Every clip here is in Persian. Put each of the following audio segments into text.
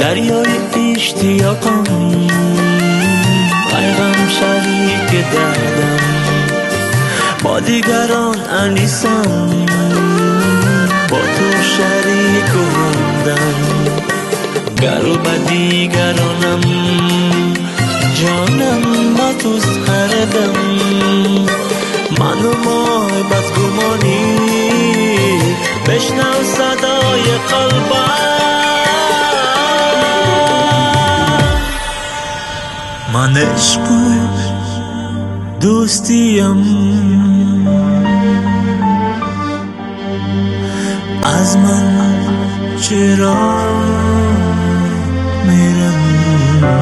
دریای اشتیاقم، ای غم شریک دردم، با دیگران انیسم، با تو شریک و همدم. گرو با دیگرانم جانم، با توست هر دم. من و مای بس گمانی، بشنو صدای قلبم. من عشق و دوستیم، از من چرا میرنجی؟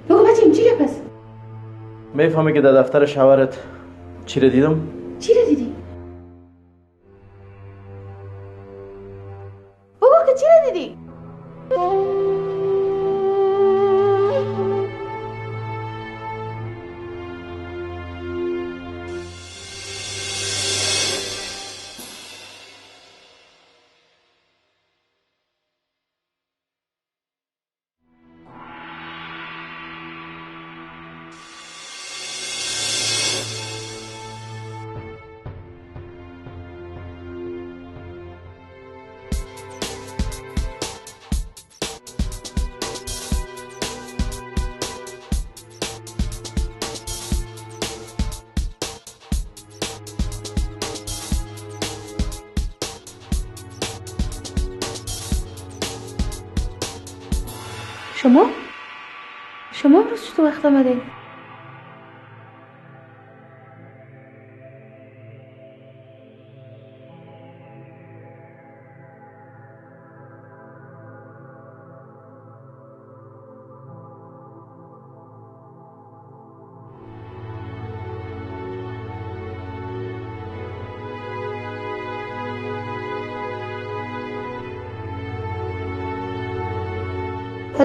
بگو بچیم چیه پس؟ میفهمی که در دفتر شوهرت چی رو دیدم؟ چی رو دیدی؟ بگو که چی رو دیدی؟ شما امروز چطور وقت آمده؟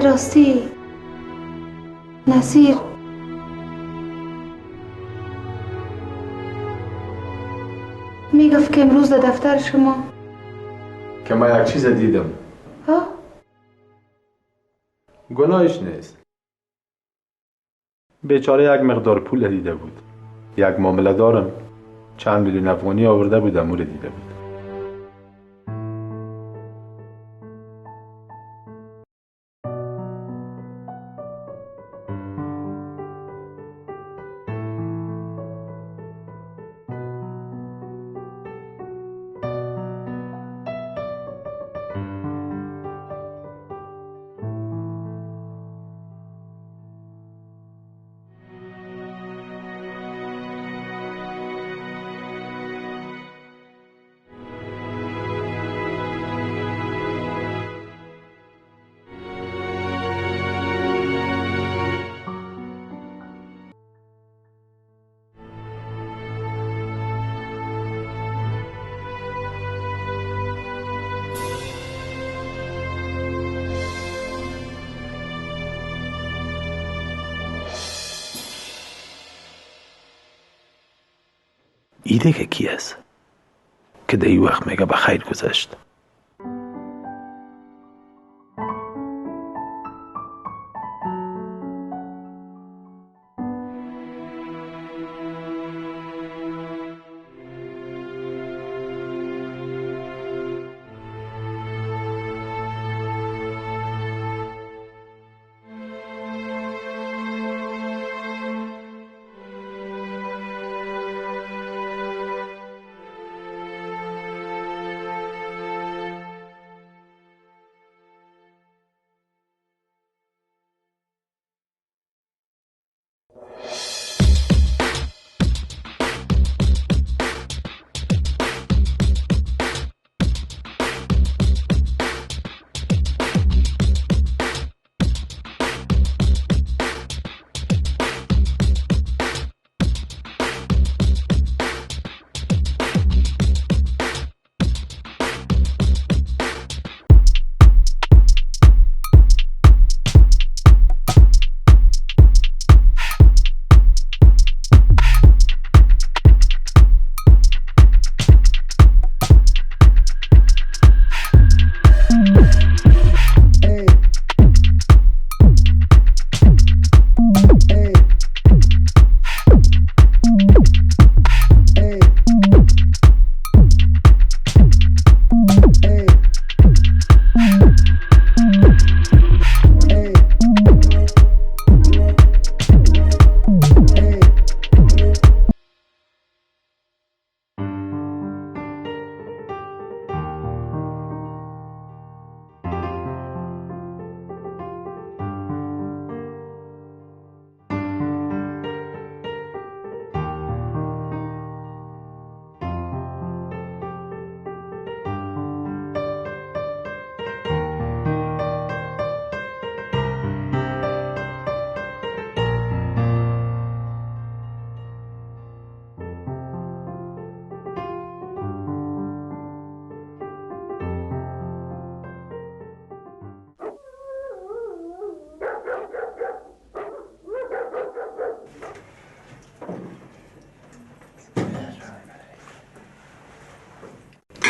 راستی نصیر میگفت که امروز در دفتر شما که من یک چیز دیدم. ها؟ گناهش نیست. بیچاره یک مقدار پول دیده بود. یک معامله دارم چند میلیون افغانی آورده بود، امور دیده بود. ایده که کی است که در این وقت میگه بخیر گذشت؟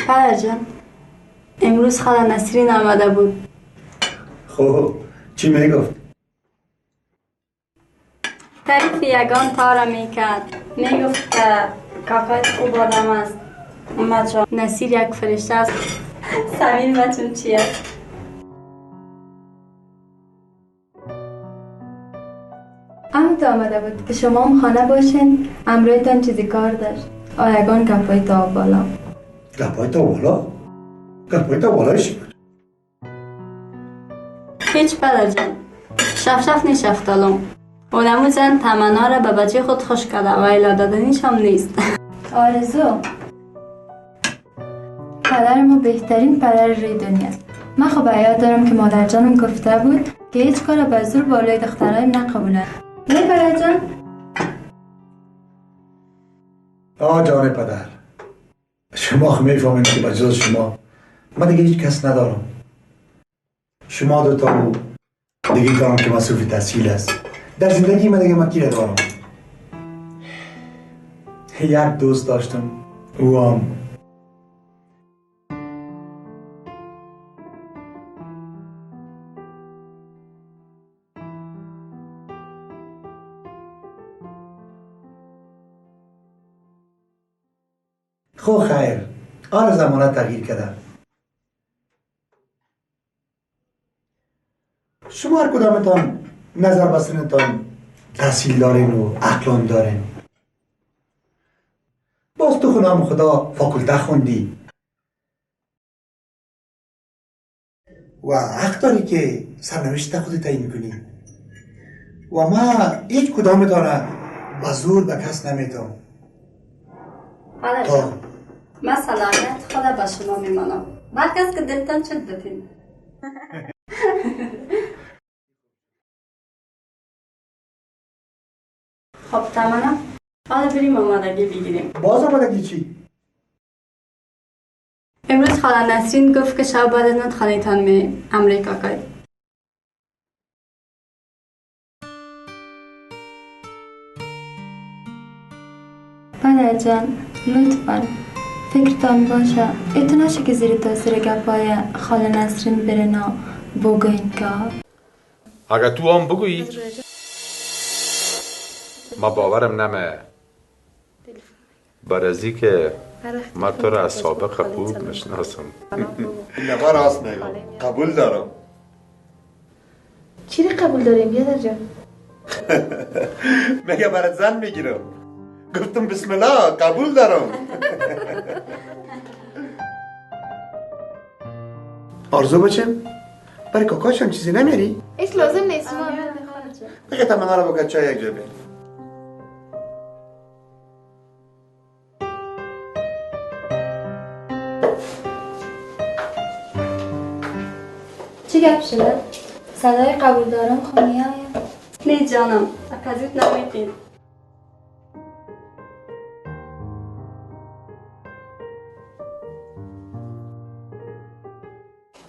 پدر جان، امروز خاله نسرین آمده بود. خب چی میگفت؟ تعریف یگان تارا میکرد. میگفت که کاکایت خوب آدم است. اومد جان نصیر یک فرشته است. سمین بچون چیه؟ امید آمده بود که شما هم خانه باشین. امرویتان چیزی کار داشت. آیگان گپای تا بالا. گپای تا بالا؟ گپای تا بالایش بود؟ هیچ پدر جان، شف نشفتالم. اونمو زن تمنا را به بچه خود خوش کرده و ایلا دادنیش هم نیست. آرزو، پدر ما بهترین پدر روی دنیاست. من خب یاد دارم که مادر جانم گفته بود که هیچ کار به زور بالای دخترایم نقبوله. نه پدر جان؟ جان پدر، شما خب میفهمین که بجز شما من دیگه هیچ کس ندارم. شما دوتا بود دیگه کارم که مصروف تحصیل است. در زندگی من دیگه من کی ندارم. یک دوست داشتم، او هم خو خیر، آن زمانه تغییر کرده. شما هر کدامتان نظر بسنتان تحصیل دارین و عقلان دارین. باز تو خونم خدا فاکولته خوندی و حق داری که سرنوشت خودت تعیین کنی و ما هیچ کدامتان به زور به کس نمیتم. پدر من صلاحیت خدا به شما میمانم. مرکز که دلتان چند بتین. خب تمام. حالا بریم آمادگی بگیریم. باز آمادگی چی؟ امروز خاله نسرین گفت که شب بعد از نت خالیتان می امریکا کاری. پدر جان لطفاً فکرتان باشه ایتو نشه که زیر تاثیر گپای خاله نسرین برنا بگوین که اگه تو هم بگویی ما باورم نمه برازی که ما تو را از سابق خوب نشناسم. نفر راست میگم، قبول دارم. چی رو قبول داریم بیادر جان؟ مگه برات زن میگیرم. گفتم بسم الله قبول دارم. آرزو بچم برای کاکاشم چیزی نمیری؟ ایش لازم نیست ما بگه تمنا رو بگه چای یک جا بیر. چی گپ شده؟ صدای قبول دارم خونی آیا؟ نه جانم اکازیت نمیتین.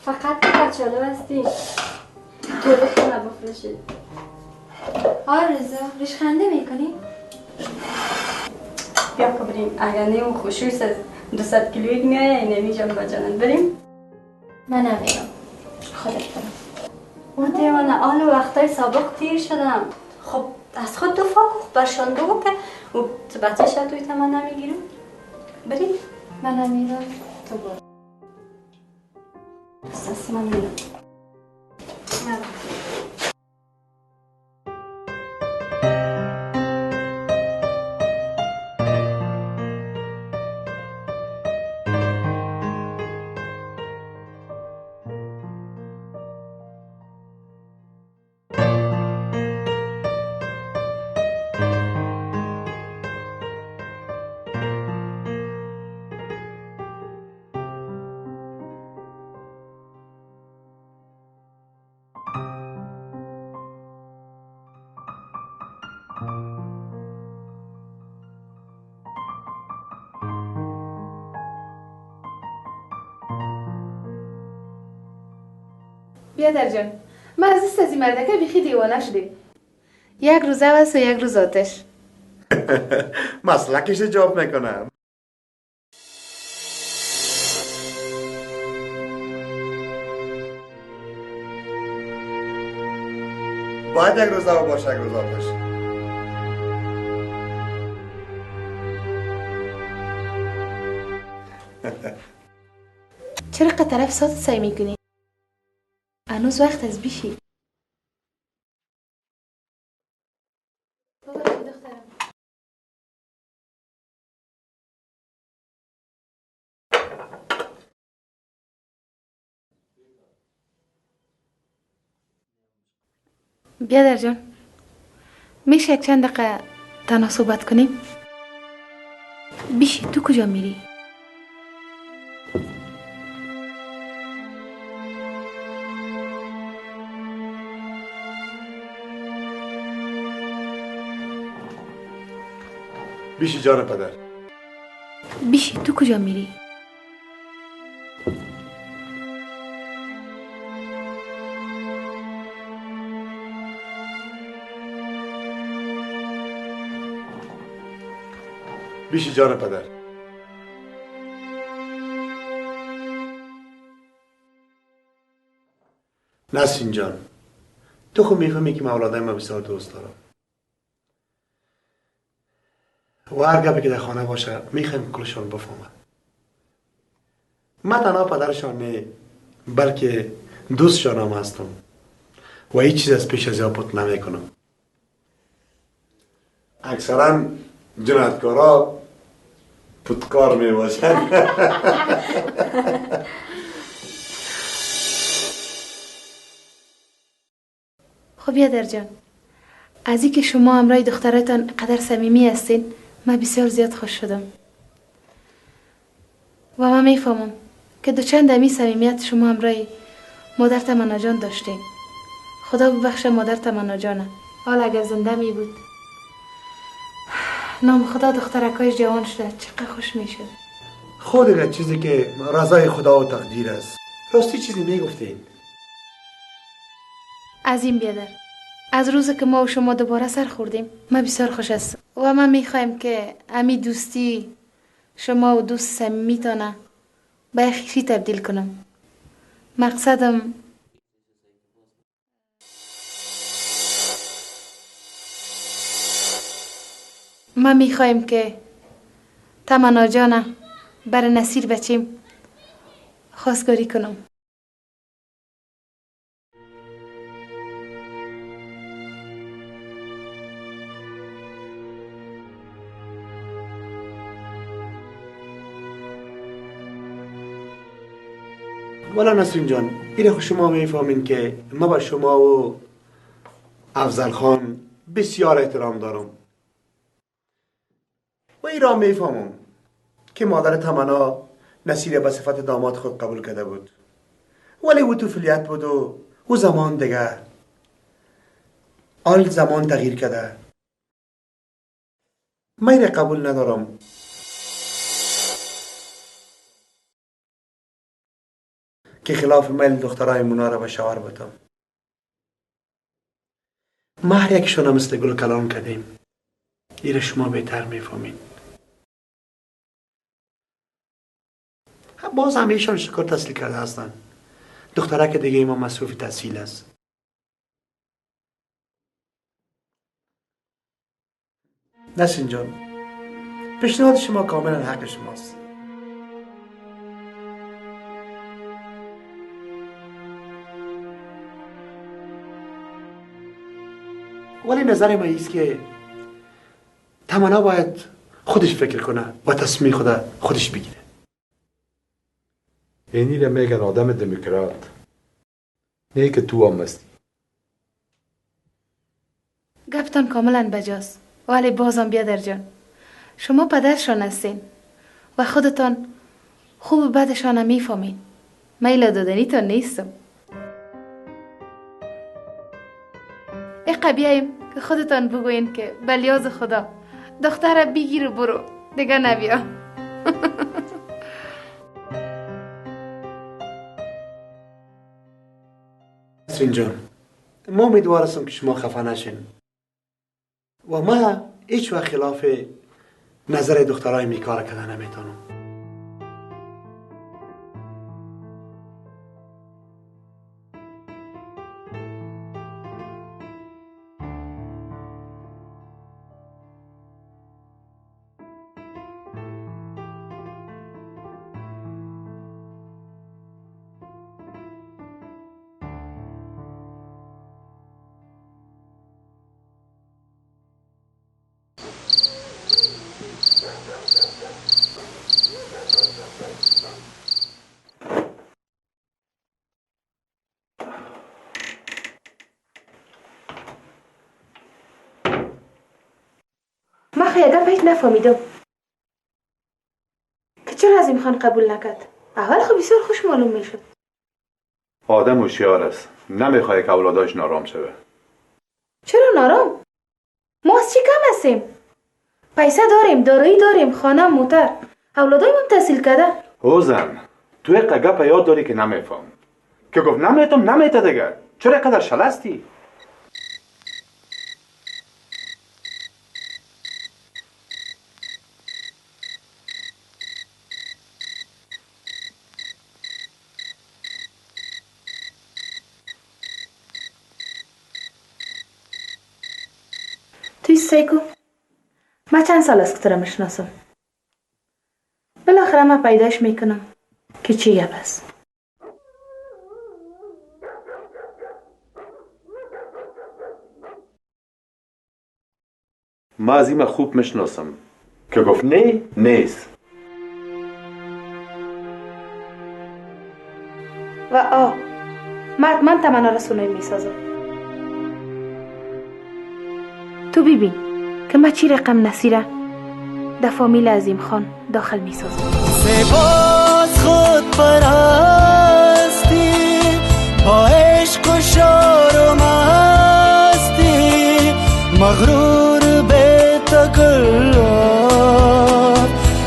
فقط کچالو هستی تو خونه بفرشید. آرزو ریشخنده میکنی؟ بیا که بریم. اگر نه اون خصوص 200 کیلویی میایه اینمی جان با جانن بریم. من نمیرم خودت برم. اون دیوانه آل وقتای سابق تیر شدم. خب از خود دو فاکو برشان بگو که او بچه شد توی تمن نمیگیرم. بریم. من نمیرم تو برو. اساس من میرم. بیادر جان من از این مردکه بیخی دیوانه شدیم. یک روز هوس و یک روز آتش. مسلکش جواب میکنم. باید یک روزه و باشه یک روز آتش. چرا که طرف ساعت سعی میکنی؟ هنوز وقت از بیشی. بیادر جان، میشه یک چند دقیقه تنها صحبت کنیم؟ بیشی تو کجا میری؟ بیشی جان پدر. بیشی تو کجا میری؟ بیشی جان پدر. نسرین جان، تو خود میفهمی که من اولادای ما بسیار دوست دارم و هر گپی که در خانه باشه میخوایم کلشان بفهمم. من تنها پدرشان نه بلکه دوستشان هم هستم و هیچ چیز از پیش از یا پت نمیکنم. اکثرا جنایتکارا پتکار میباشن. خب بیادر جان، از اینکه شما همراه دخترتان قدر صمیمی هستین من بسیار زیاد خوش شدم و من میفهمم که دوچند امی صمیمیت شما همراه مادر تمنا جان داشتین. خدا ببخشه مادر تمنا جانه، حال اگر زنده می بود نام خدا دخترکایش جوان شده چقدر خوش میشد. خود دیگه چیزی که رضای خدا و تقدیر است. راستی چیزی میگفتین؟ از این بیادر، از روزی که ما و شما دوباره سر خوردیم من بسیار خوش هستم و من میخوایم که امی دوستی شما و دوست صمیمیتانه به خویشی تبدیل کنم. مقصدم من میخوایم که تمنا جانه بر نصیر بچیم خواستگاری کنم. والا نسرین جان، این خود شما میفهمین که ما با شما و افضل خان بسیار احترام دارم و این را میفهمم که مادر تمنا نصیر به صفت داماد خود قبول کرده بود، ولی او طفولیت بود و او زمان دیگه آل زمان تغییر کرده. من این قبول ندارم که خلاف میل دخترای مونا را به شوهر بدم. مهر یکشون مثل گل کلان کردیم. این شما بهتر میفهمین. باز هم ایشان شکر تحصیل کرده هستن. دختره که دیگه ما مصروف تحصیل است. نسرین جان، پیشنهاد شما کاملا حق شماست. ولی نظر ما ایست که تمنا باید خودش فکر کنه و تصمیم خودش بگیره. اینی را میگن آدم دموکرات، نه که تو هم هستی. گفتان کاملا بجاست، ولی بازم بیادر جان شما پدرشان هستین و خودتان خوب و بدشان میفهمین. میل دادنی تان نیستم. بیاییم که خودتان بگوین که بلیاز خدا دختر بگیر و برو دیگه نبیا. نسرین جان، ما امیدوار هستم که شما خفه نشین و ما هیچ وقت خلاف نظر دخترای میکار کردن نمیتونم. ما خیلی گپ نفهمیدم که چرا عظیم خان قبول نکرد. اول خب بسیار خوش معلوم میشد. آدم هوشیار است، نمیخواد که اولاداش نارام شوه. چرا نارام؟ ما از چی کم هستیم؟ پیسه داریم، دارایی داریم، خانه، موتر. اولادایم هم تحصیل کرده. او زن، تو یک گپ یاد داری که نمیفهم، که گفت نمیته دیگه. چرا قدر شلستی؟ توی سیکو من چند سال است که تو را میشناسم. بالاخره من پیداش میکنم که چی گپ است. ما از این خوب میشناسم که گفت نه نیست. و من تمنا رسونه میسازم. تو ببین که من چی رقم نصیره در فامیل عظیم خان داخل میسازم. سپاس خود پرستی با عشق و شار و مستی مغرور به تکلف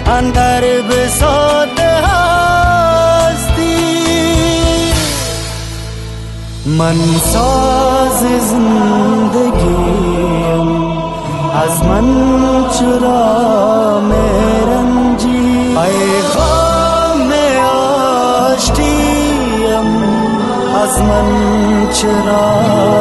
اندر بساط هستی من ساز زندگیم ازمن چرا میرنجی ای غم آشتیم ازمن چرا